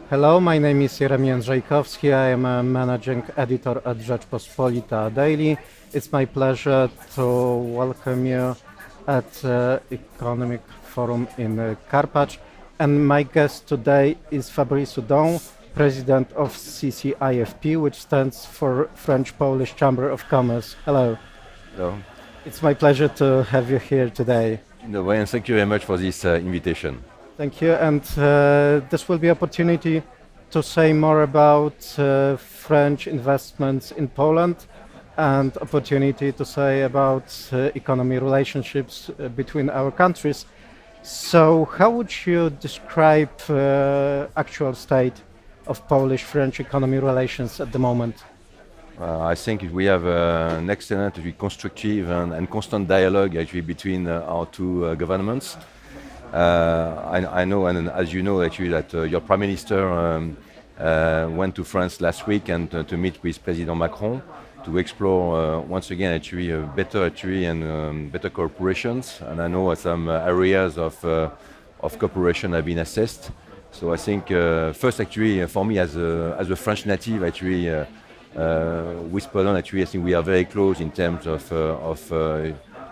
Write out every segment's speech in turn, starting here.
Hello, my name is Jędrzejkowski. I am a managing editor at Rzeczpospolita daily. It's my pleasure to welcome you at Economic Forum in Karpacz. And my guest today is Fabrice Audan, president of CCIFP, which stands for French-Polish Chamber of Commerce. Hello. Hello. It's my pleasure to have you here today. No, and thank you very much for this invitation. Thank you, and this will be opportunity to say more about French investments in Poland and opportunity to say about economy relationships between our countries. So how would you describe actual state of Polish-French economy relations at the moment? I think we have an excellent, constructive and constant dialogue actually between our two governments. I know, and as you know, actually, that your Prime Minister went to France last week and to meet with President Macron to explore once again actually better and better cooperations. And I know some areas of cooperation have been assessed. So I think first actually for me as a French native actually with Poland actually I think we are very close in terms of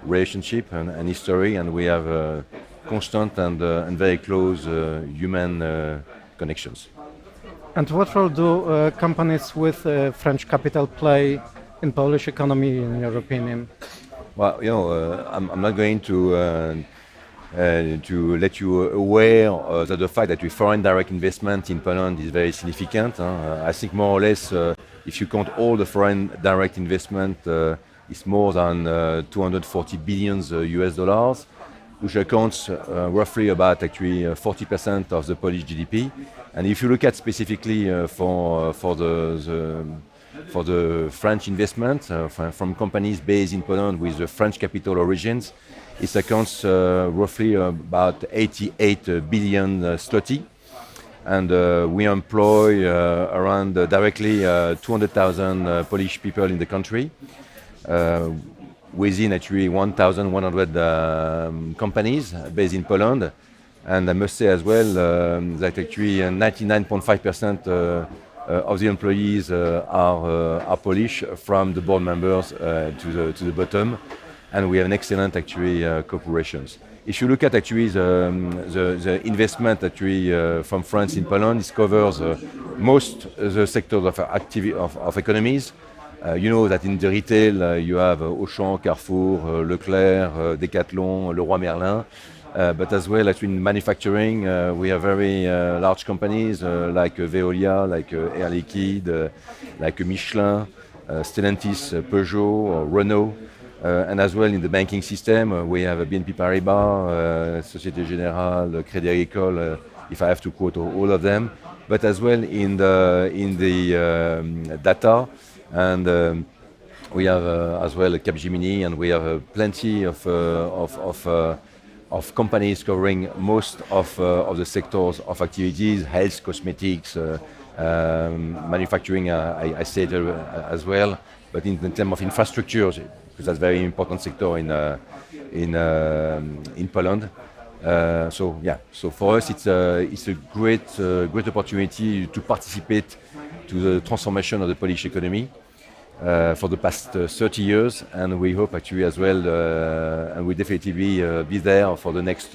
relationship and history, and we have constant and very close human connections. And what role do companies with French capital play in Polish economy, in your opinion? Well, I'm not going to let you aware that the fact that the foreign direct investment in Poland is very significant. I think more or less, if you count all the foreign direct investment, it's more than 240 billion US dollars, which accounts roughly about actually 40% of the Polish GDP. And if you look at specifically for the French investment from companies based in Poland with the French capital origins, it accounts roughly about 88 billion zloty. And we employ around directly 200,000 Polish people in the country. Within actually 1,100 companies based in Poland. And I must say as well that actually 99.5% of the employees are Polish, from the board members to the bottom, and we have an excellent actually cooperations. If you look at actually the investment actually from France in Poland, it covers most the sectors of activity of economies. You know that in the retail you have Auchan, Carrefour, Leclerc, Decathlon, Leroy Merlin. But as well as in manufacturing, we have very large companies like Veolia, like Air Liquide, like Michelin, Stellantis, Peugeot, or Renault. And as well in the banking system, we have BNP Paribas, Société Générale, Crédit Agricole, if I have to quote all of them. But as well in the data, and we have as well Capgemini, and we have plenty of companies covering most of the sectors of activities: health, cosmetics, manufacturing. I said as well, but in terms of infrastructure, because that's a very important sector in Poland. So for us, it's a great opportunity to participate to the transformation of the Polish economy for the past 30 years, and we hope actually as well, and we definitely be there for the next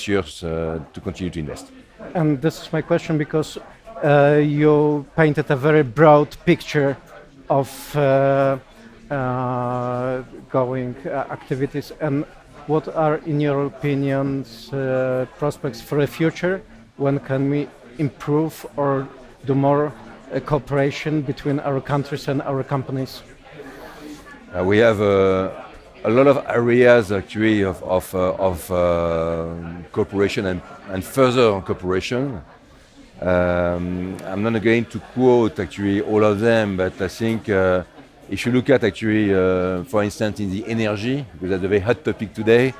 years to continue to invest. And this is my question because you painted a very broad picture of going activities. And what are, in your opinions, prospects for the future? When can we improve or do more cooperation between our countries and our companies? We have a lot of areas actually of cooperation and further cooperation. I'm not going to quote actually all of them, but I think if you look at actually, for instance, in the energy, because that's a very hot topic today,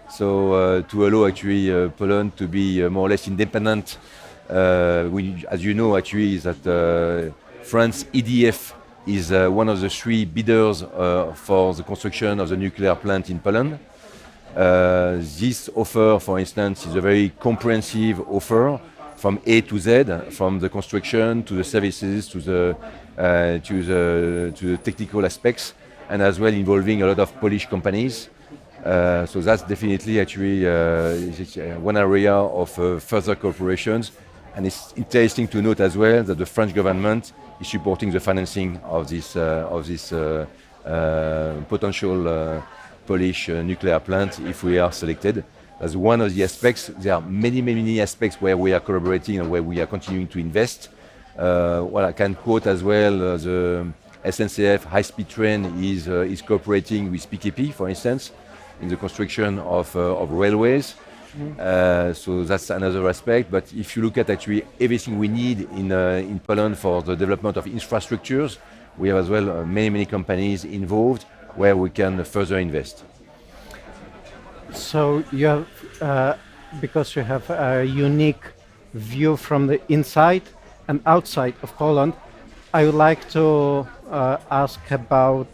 so to allow actually Poland to be more or less independent. As you know, actually, is that France EDF is one of the three bidders for the construction of the nuclear plant in Poland. This offer, for instance, is a very comprehensive offer from A to Z, from the construction to the services to the technical aspects, and as well involving a lot of Polish companies. So that's definitely actually one area of further cooperations. And it's interesting to note as well that the French government is supporting the financing of this potential Polish nuclear plant if we are selected. As one of the aspects. There are many aspects where we are collaborating and where we are continuing to invest. I can quote as well the SNCF high-speed train is cooperating with PKP, for instance, in the construction of railways. So that's another aspect. But if you look at actually everything we need in Poland for the development of infrastructures, we have as well many companies involved where we can further invest. So you have, because you have a unique view from the inside and outside of Poland, I would like to ask about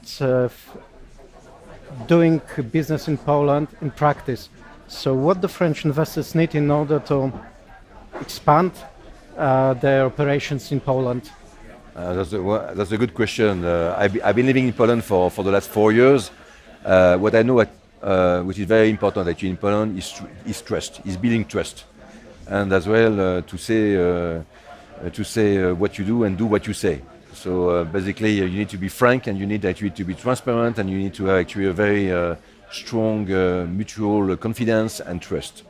doing business in Poland in practice. So what the French investors need in order to expand their operations in Poland? That's a good question. I've been living in Poland for the last 4 years. What I know which is very important actually in Poland is trust, is building trust. And as well to say what you do and do what you say. So basically you need to be frank and you need actually to be transparent and you need to have actually a very strong mutual confidence and trust.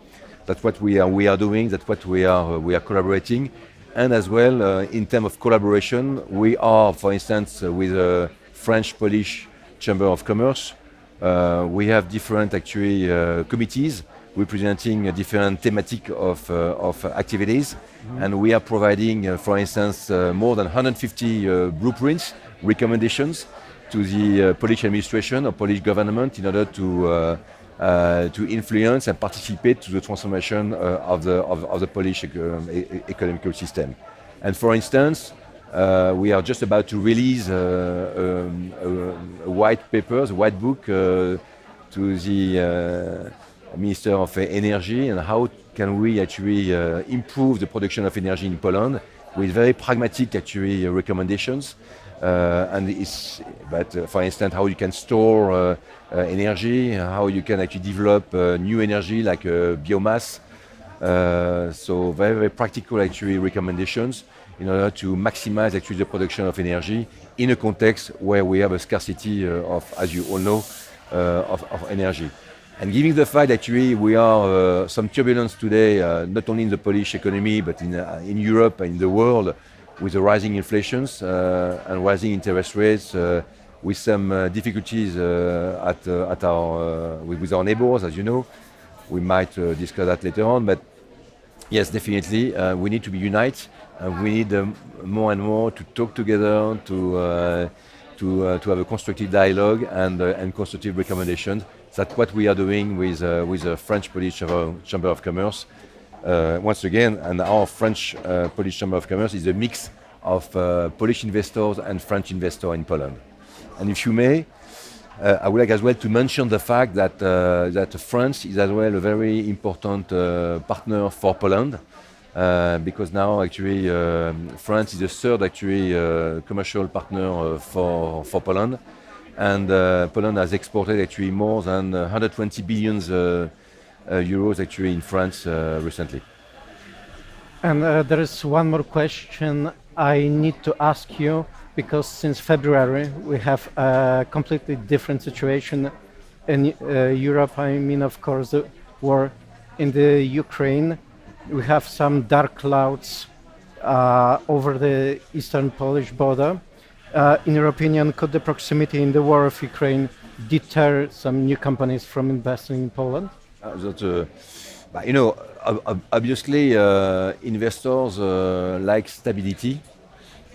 That's what we are doing, that's what we are collaborating. And as well in terms of collaboration, we are, for instance, with the French-Polish Chamber of Commerce, we have different actually committees representing different thematic of activities, and we are providing, for instance, more than 150 blueprints, recommendations to the Polish administration or Polish government in order to influence and participate to the transformation of the Polish economical system. And for instance, we are just about to release a white book to the Minister of Energy, and how can we actually improve the production of energy in Poland with very pragmatic actually recommendations. For instance, how you can store energy, how you can actually develop new energy like biomass. So very practical actually recommendations in order to maximize actually the production of energy in a context where we have a scarcity of, as you all know, of energy. And given the fact that actually we are some turbulence today, not only in the Polish economy but in Europe and in the world, with the rising inflations and rising interest rates, with some difficulties with our neighbors, as you know. We might discuss that later on, but yes, definitely, we need to be united. We need more and more to talk together, to have a constructive dialogue and constructive recommendations. That's what we are doing with the French-Polish Chamber of Commerce. Once again, and our French-Polish Chamber of Commerce is a mix of Polish investors and French investors in Poland. And if you may, I would like as well to mention the fact that France is as well a very important partner for Poland, because now actually France is the third actually commercial partner for Poland, and Poland has exported actually more than 120 billion euros actually in France recently. And there is one more question I need to ask you, because since February we have a completely different situation in Europe. I mean, of course, the war in the Ukraine. We have some dark clouds over the eastern Polish border. In your opinion, could the proximity in the war of Ukraine deter some new companies from investing in Poland? Obviously, investors like stability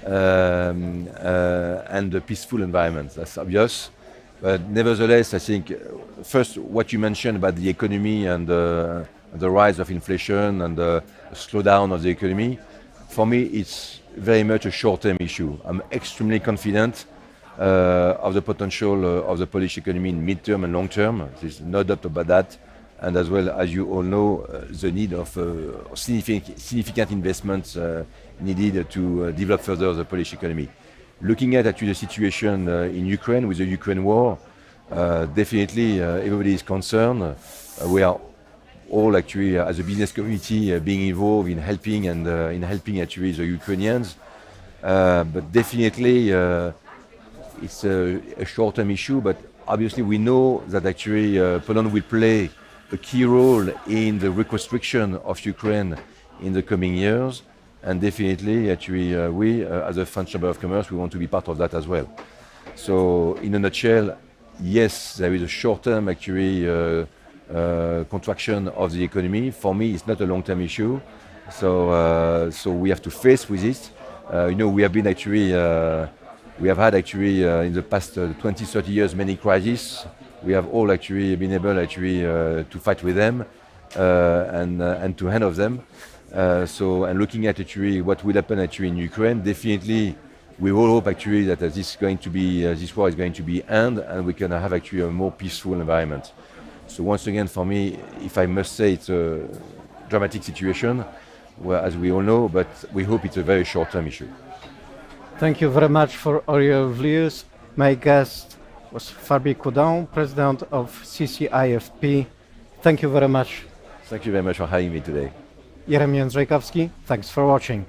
and a peaceful environment. That's obvious. But nevertheless, I think first what you mentioned about the economy and the rise of inflation and the slowdown of the economy, for me, it's very much a short-term issue. I'm extremely confident of the potential of the Polish economy in mid-term and long-term. There's no doubt about that. and as well as you all know, the need of significant investments needed to develop further the Polish economy. Looking at actually the situation in Ukraine with the Ukraine war, definitely everybody is concerned. We are all actually as a business community being involved in helping actually the Ukrainians. But definitely it's a short-term issue, but obviously we know that actually Poland will play a key role in the reconstruction of Ukraine in the coming years. And definitely, actually, we, as a French Chamber of Commerce, we want to be part of that as well. So, in a nutshell, yes, there is a short-term, actually, contraction of the economy. For me, it's not a long-term issue. So we have to face with it. We have been actually, we have had actually in the past 20, 30 years many crises. We have all actually been able actually to fight with them and to handle them. And looking at actually what will happen actually in Ukraine, definitely we all hope actually that this war is going to be end and we can have actually a more peaceful environment. So once again, for me, if I must say, it's a dramatic situation, well, as we all know, but we hope it's a very short-term issue. Thank you very much for all your views. My guest was Fabrice, President of CCIFP. Thank you very much. Thank you very much for having me today. Jędrzejkowski, thanks for watching.